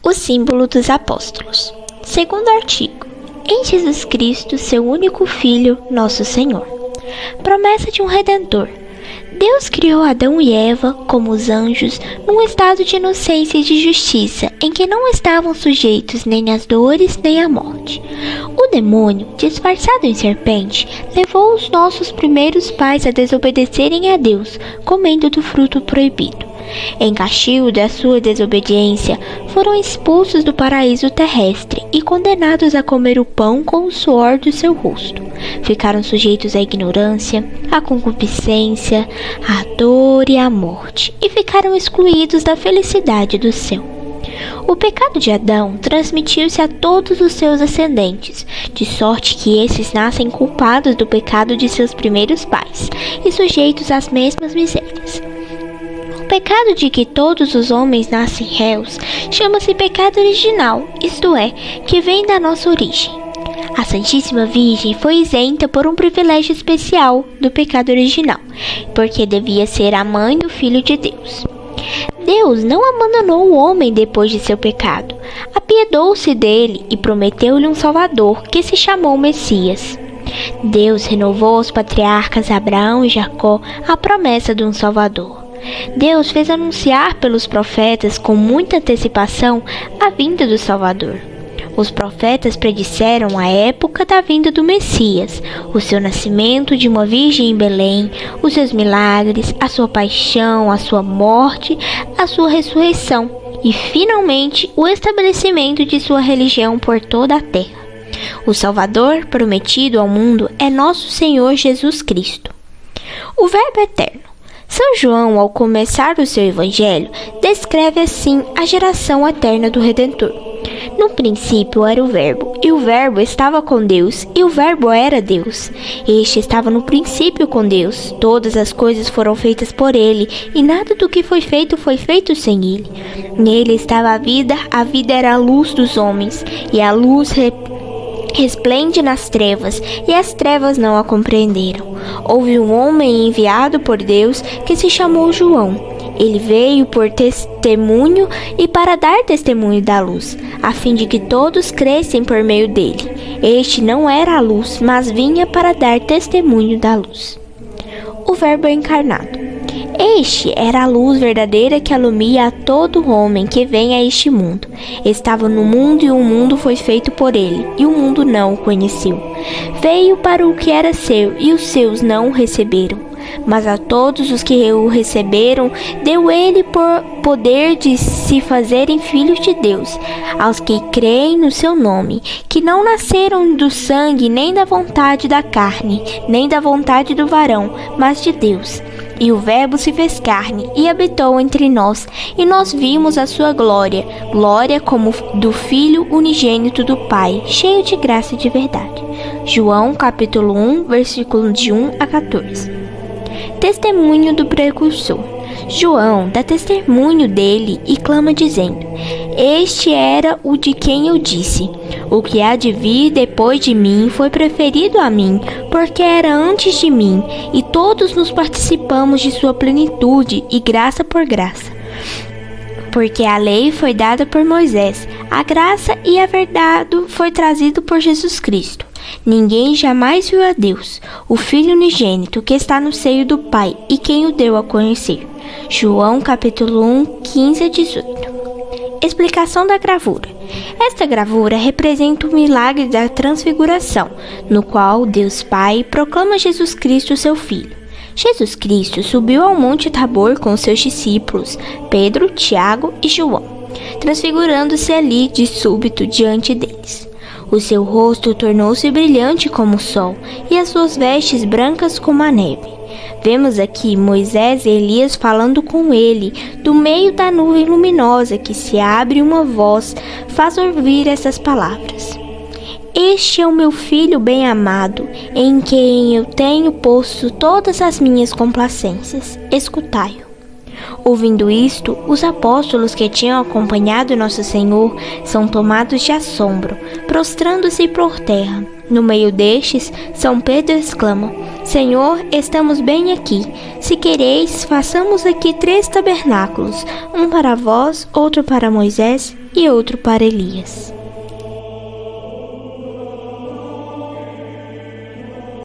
O símbolo dos apóstolos. Segundo artigo, em Jesus Cristo, seu único Filho, nosso Senhor. Promessa de um Redentor. Deus criou Adão e Eva, como os anjos, num estado de inocência e de justiça, em que não estavam sujeitos nem às dores nem à morte. O demônio, disfarçado em serpente, levou os nossos primeiros pais a desobedecerem a Deus, comendo do fruto proibido. Em castigo da sua desobediência, foram expulsos do paraíso terrestre e condenados a comer o pão com o suor do seu rosto. Ficaram sujeitos à ignorância, à concupiscência, à dor e à morte, e ficaram excluídos da felicidade do céu. O pecado de Adão transmitiu-se a todos os seus ascendentes, de sorte que esses nascem culpados do pecado de seus primeiros pais e sujeitos às mesmas misérias. O pecado de que todos os homens nascem réus chama-se pecado original, isto é, que vem da nossa origem. A Santíssima Virgem foi isenta por um privilégio especial do pecado original, porque devia ser a mãe do Filho de Deus. Deus não abandonou o homem depois de seu pecado, apiedou-se dele e prometeu-lhe um Salvador, que se chamou Messias. Deus renovou aos patriarcas Abraão e Jacó a promessa de um Salvador. Deus fez anunciar pelos profetas com muita antecipação a vinda do Salvador. Os profetas predisseram a época da vinda do Messias, o seu nascimento de uma virgem em Belém, os seus milagres, a sua paixão, a sua morte, a sua ressurreição e, finalmente, o estabelecimento de sua religião por toda a terra. O Salvador prometido ao mundo é nosso Senhor Jesus Cristo. O Verbo Eterno. São João, ao começar o seu evangelho, descreve assim a geração eterna do Redentor. No princípio era o Verbo, e o Verbo estava com Deus, e o Verbo era Deus. Este estava no princípio com Deus. Todas as coisas foram feitas por ele, e nada do que foi feito sem ele. Nele estava a vida era a luz dos homens, e a luz resplende nas trevas, e as trevas não a compreenderam. Houve um homem enviado por Deus que se chamou João. Ele veio por testemunho e para dar testemunho da luz, a fim de que todos crescem por meio dele. Este não era a luz, mas vinha para dar testemunho da luz. O Verbo encarnado. Este era a luz verdadeira que alumia a todo homem que vem a este mundo. Estava no mundo e o mundo foi feito por ele, e o mundo não o conheceu. Veio para o que era seu, e os seus não o receberam. Mas a todos os que o receberam, deu ele por poder de se fazerem filhos de Deus, aos que creem no seu nome, que não nasceram do sangue, nem da vontade da carne, nem da vontade do varão, mas de Deus. E o Verbo se fez carne e habitou entre nós, e nós vimos a sua glória, glória como do Filho unigênito do Pai, cheio de graça e de verdade. João capítulo 1, versículos de 1 a 14. Testemunho do precursor. João dá testemunho dele e clama dizendo: Este era o de quem eu disse: O que há de vir depois de mim foi preferido a mim, porque era antes de mim, e todos nos participamos de sua plenitude, e graça por graça. Porque a lei foi dada por Moisés, a graça e a verdade foi trazido por Jesus Cristo. Ninguém jamais viu a Deus, o Filho unigênito que está no seio do Pai e quem o deu a conhecer. João capítulo 1, 15 a 18. Explicação da gravura. Esta gravura representa o milagre da transfiguração, no qual Deus Pai proclama Jesus Cristo, seu Filho. Jesus Cristo subiu ao Monte Tabor com seus discípulos, Pedro, Tiago e João, transfigurando-se ali de súbito diante deles. O seu rosto tornou-se brilhante como o sol, e as suas vestes brancas como a neve. Vemos aqui Moisés e Elias falando com ele, do meio da nuvem luminosa que se abre uma voz, faz ouvir essas palavras. Este é o meu filho bem-amado, em quem eu tenho posto todas as minhas complacências. Escutai-o. Ouvindo isto, os apóstolos que tinham acompanhado Nosso Senhor são tomados de assombro, prostrando-se por terra. No meio destes, São Pedro exclama: Senhor, estamos bem aqui. Se quereis, façamos aqui 3 tabernáculos, um para vós, outro para Moisés e outro para Elias.